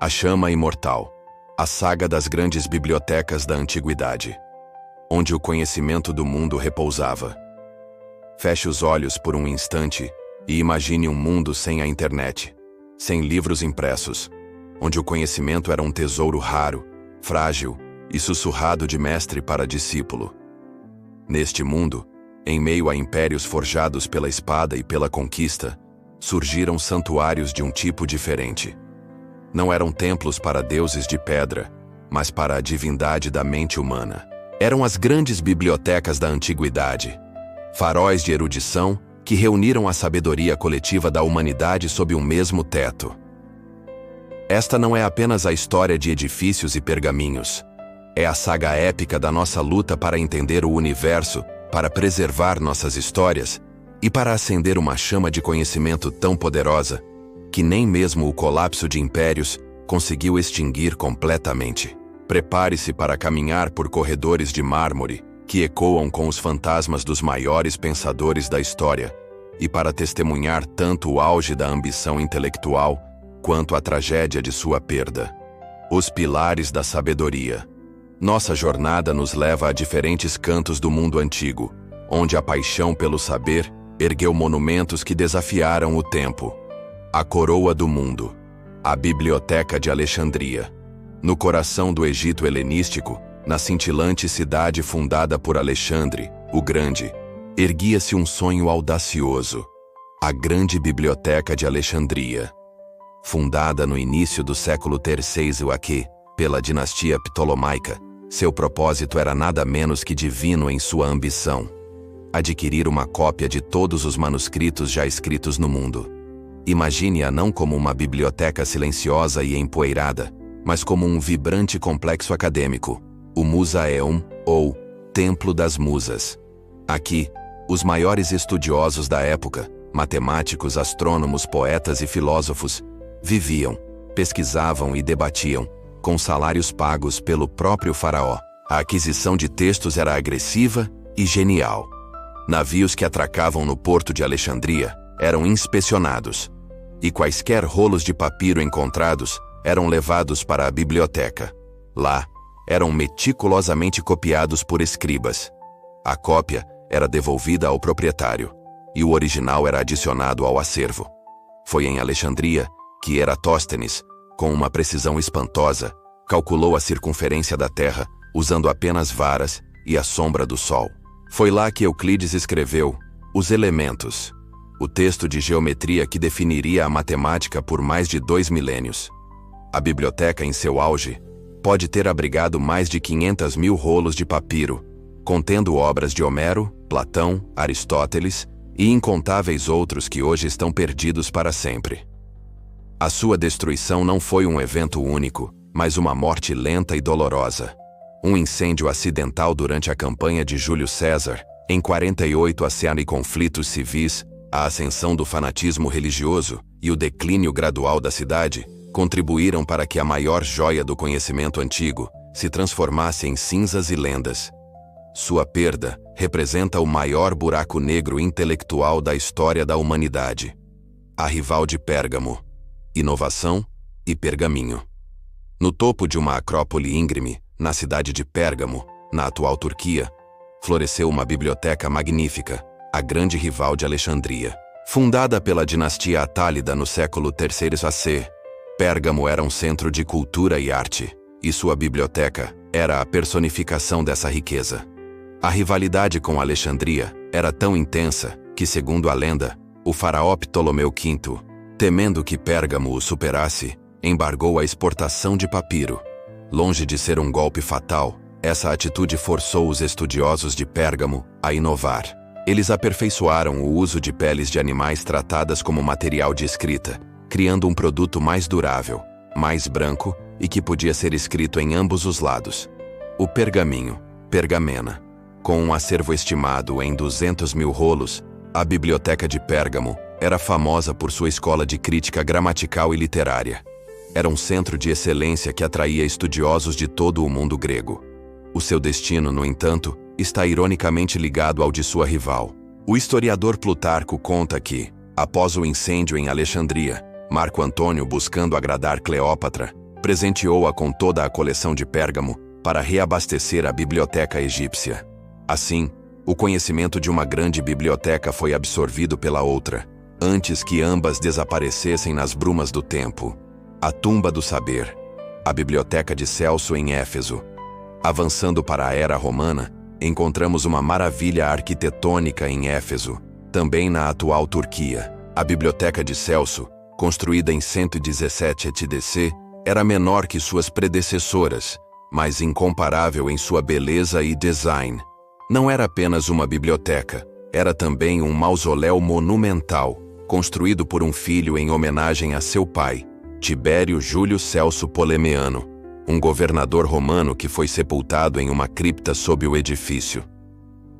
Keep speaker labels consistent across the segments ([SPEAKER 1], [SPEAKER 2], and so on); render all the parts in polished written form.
[SPEAKER 1] A Chama Imortal. A saga das grandes bibliotecas da antiguidade, onde o conhecimento do mundo repousava. Feche os olhos por um instante e imagine um mundo sem a internet, sem livros impressos, onde o conhecimento era um tesouro raro, frágil e sussurrado de mestre para discípulo. Neste mundo, em meio a impérios forjados pela espada e pela conquista, surgiram santuários de um tipo diferente. Não eram templos para deuses de pedra, mas para a divindade da mente humana. Eram as grandes bibliotecas da antiguidade, faróis de erudição que reuniram a sabedoria coletiva da humanidade sob um mesmo teto. Esta não é apenas a história de edifícios e pergaminhos. É a saga épica da nossa luta para entender o universo, para preservar nossas histórias e para acender uma chama de conhecimento tão poderosa que nem mesmo o colapso de impérios conseguiu extinguir completamente. Prepare-se para caminhar por corredores de mármore que ecoam com os fantasmas dos maiores pensadores da história e para testemunhar tanto o auge da ambição intelectual quanto a tragédia de sua perda. Os pilares da sabedoria. Nossa jornada nos leva a diferentes cantos do mundo antigo, onde a paixão pelo saber ergueu monumentos que desafiaram o tempo. A coroa do mundo. A Biblioteca de Alexandria. No coração do Egito helenístico, na cintilante cidade fundada por Alexandre, o Grande, erguia-se um sonho audacioso. A Grande Biblioteca de Alexandria. Fundada no início do século III a.C., pela dinastia ptolomaica, seu propósito era nada menos que divino em sua ambição: adquirir uma cópia de todos os manuscritos já escritos no mundo. Imagine-a não como uma biblioteca silenciosa e empoeirada, mas como um vibrante complexo acadêmico, o Musaeum, ou Templo das Musas. Aqui, os maiores estudiosos da época, matemáticos, astrônomos, poetas e filósofos, viviam, pesquisavam e debatiam, com salários pagos pelo próprio faraó. A aquisição de textos era agressiva e genial. Navios que atracavam no porto de Alexandria eram inspecionados, e quaisquer rolos de papiro encontrados eram levados para a biblioteca. Lá, eram meticulosamente copiados por escribas. A cópia era devolvida ao proprietário, e o original era adicionado ao acervo. Foi em Alexandria que Eratóstenes, com uma precisão espantosa, calculou a circunferência da Terra usando apenas varas e a sombra do Sol. Foi lá que Euclides escreveu Os Elementos, o texto de geometria que definiria a matemática por mais de 2 milênios. A biblioteca, em seu auge, pode ter abrigado mais de 500 mil rolos de papiro, contendo obras de Homero, Platão, Aristóteles e incontáveis outros que hoje estão perdidos para sempre. A sua destruição não foi um evento único, mas uma morte lenta e dolorosa. Um incêndio acidental durante a campanha de Júlio César, em 48 a.C. e conflitos civis, a ascensão do fanatismo religioso e o declínio gradual da cidade contribuíram para que a maior joia do conhecimento antigo se transformasse em cinzas e lendas. Sua perda representa o maior buraco negro intelectual da história da humanidade. A rival de Pérgamo. Inovação e pergaminho. No topo de uma acrópole íngreme, na cidade de Pérgamo, na atual Turquia, floresceu uma biblioteca magnífica, a grande rival de Alexandria. Fundada pela dinastia Atálida no século III a.C., Pérgamo era um centro de cultura e arte, e sua biblioteca era a personificação dessa riqueza. A rivalidade com Alexandria era tão intensa que, segundo a lenda, o faraó Ptolomeu V, temendo que Pérgamo o superasse, embargou a exportação de papiro. Longe de ser um golpe fatal, essa atitude forçou os estudiosos de Pérgamo a inovar. Eles aperfeiçoaram o uso de peles de animais tratadas como material de escrita, criando um produto mais durável, mais branco e que podia ser escrito em ambos os lados. O pergaminho, pergamena. Com um acervo estimado em 200 mil rolos, a Biblioteca de Pérgamo era famosa por sua escola de crítica gramatical e literária. Era um centro de excelência que atraía estudiosos de todo o mundo grego. O seu destino, no entanto, está ironicamente ligado ao de sua rival. O historiador Plutarco conta que, após o incêndio em Alexandria, Marco Antônio, buscando agradar Cleópatra, presenteou-a com toda a coleção de Pérgamo para reabastecer a biblioteca egípcia. Assim, o conhecimento de uma grande biblioteca foi absorvido pela outra, antes que ambas desaparecessem nas brumas do tempo. A tumba do saber. A biblioteca de Celso em Éfeso. Avançando para a era romana, encontramos uma maravilha arquitetônica em Éfeso, também na atual Turquia. A biblioteca de Celso, construída em 117 ETDC, era menor que suas predecessoras, mas incomparável em sua beleza e design. Não era apenas uma biblioteca, era também um mausoléu monumental, construído por um filho em homenagem a seu pai, Tibério Júlio Celso Polemeiano, um governador romano que foi sepultado em uma cripta sob o edifício.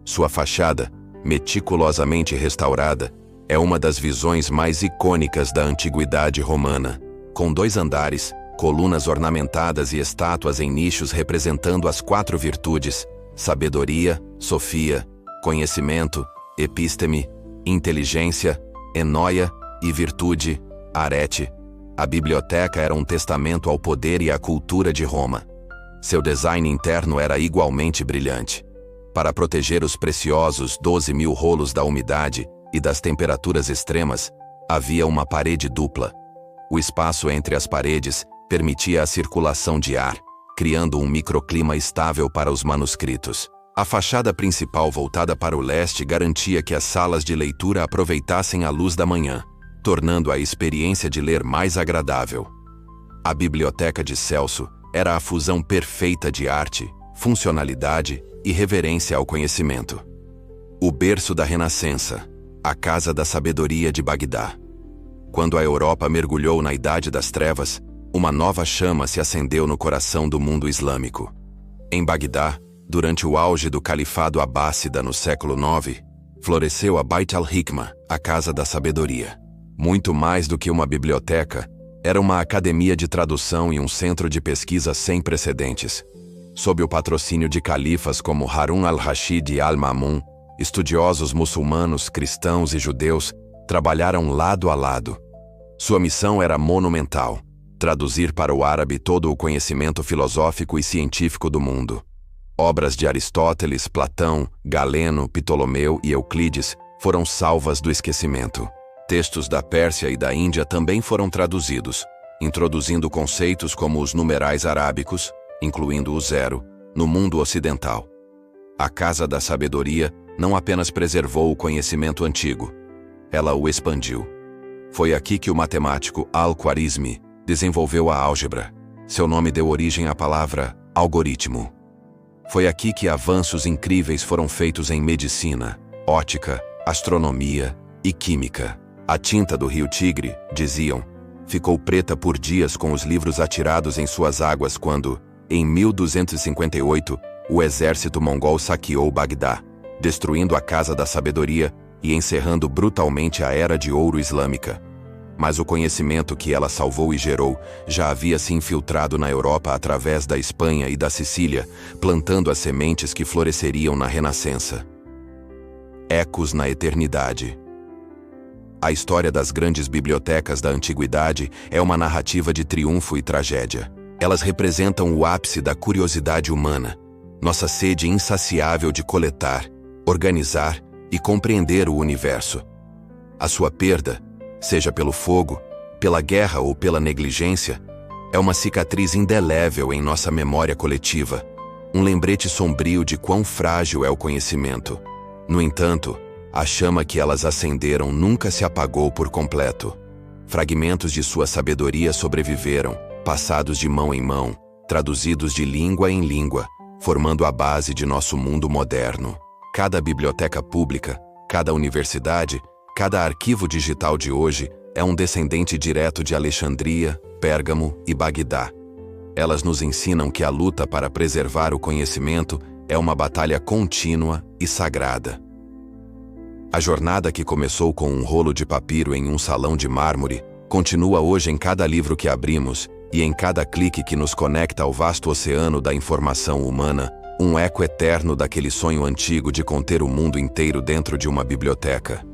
[SPEAKER 1] Sua fachada, meticulosamente restaurada, é uma das visões mais icônicas da antiguidade romana, com 2 andares, colunas ornamentadas e estátuas em nichos representando as 4 virtudes: sabedoria, sofia, conhecimento, episteme, inteligência, enóia e virtude, arete. A biblioteca era um testamento ao poder e à cultura de Roma. Seu design interno era igualmente brilhante. Para proteger os preciosos 12.000 rolos da umidade e das temperaturas extremas, havia uma parede dupla. O espaço entre as paredes permitia a circulação de ar, criando um microclima estável para os manuscritos. A fachada principal voltada para o leste garantia que as salas de leitura aproveitassem a luz da manhã, tornando a experiência de ler mais agradável. A biblioteca de Celso era a fusão perfeita de arte, funcionalidade e reverência ao conhecimento. O berço da Renascença, a Casa da Sabedoria de Bagdá. Quando a Europa mergulhou na Idade das Trevas, uma nova chama se acendeu no coração do mundo islâmico. Em Bagdá, durante o auge do Califado Abássida no século IX, floresceu a Bait al-Hikma, a Casa da Sabedoria. Muito mais do que uma biblioteca, era uma academia de tradução e um centro de pesquisa sem precedentes. Sob o patrocínio de califas como Harun al-Rashid e al-Mamun, estudiosos muçulmanos, cristãos e judeus trabalharam lado a lado. Sua missão era monumental: traduzir para o árabe todo o conhecimento filosófico e científico do mundo. Obras de Aristóteles, Platão, Galeno, Ptolomeu e Euclides foram salvas do esquecimento. Textos da Pérsia e da Índia também foram traduzidos, introduzindo conceitos como os numerais arábicos, incluindo o zero, no mundo ocidental. A Casa da Sabedoria não apenas preservou o conhecimento antigo, ela o expandiu. Foi aqui que o matemático Al-Khwarizmi desenvolveu a álgebra. Seu nome deu origem à palavra algoritmo. Foi aqui que avanços incríveis foram feitos em medicina, ótica, astronomia e química. A tinta do rio Tigre, diziam, ficou preta por dias com os livros atirados em suas águas quando, em 1258, o exército mongol saqueou Bagdá, destruindo a Casa da Sabedoria e encerrando brutalmente a Era de Ouro Islâmica. Mas o conhecimento que ela salvou e gerou já havia se infiltrado na Europa através da Espanha e da Sicília, plantando as sementes que floresceriam na Renascença. Ecos na eternidade. A história das grandes bibliotecas da antiguidade é uma narrativa de triunfo e tragédia. Elas representam o ápice da curiosidade humana, nossa sede insaciável de coletar, organizar e compreender o universo. A sua perda, seja pelo fogo, pela guerra ou pela negligência, é uma cicatriz indelével em nossa memória coletiva, um lembrete sombrio de quão frágil é o conhecimento. No entanto, a chama que elas acenderam nunca se apagou por completo. Fragmentos de sua sabedoria sobreviveram, passados de mão em mão, traduzidos de língua em língua, formando a base de nosso mundo moderno. Cada biblioteca pública, cada universidade, cada arquivo digital de hoje é um descendente direto de Alexandria, Pérgamo e Bagdá. Elas nos ensinam que a luta para preservar o conhecimento é uma batalha contínua e sagrada. A jornada que começou com um rolo de papiro em um salão de mármore continua hoje em cada livro que abrimos e em cada clique que nos conecta ao vasto oceano da informação humana, um eco eterno daquele sonho antigo de conter o mundo inteiro dentro de uma biblioteca.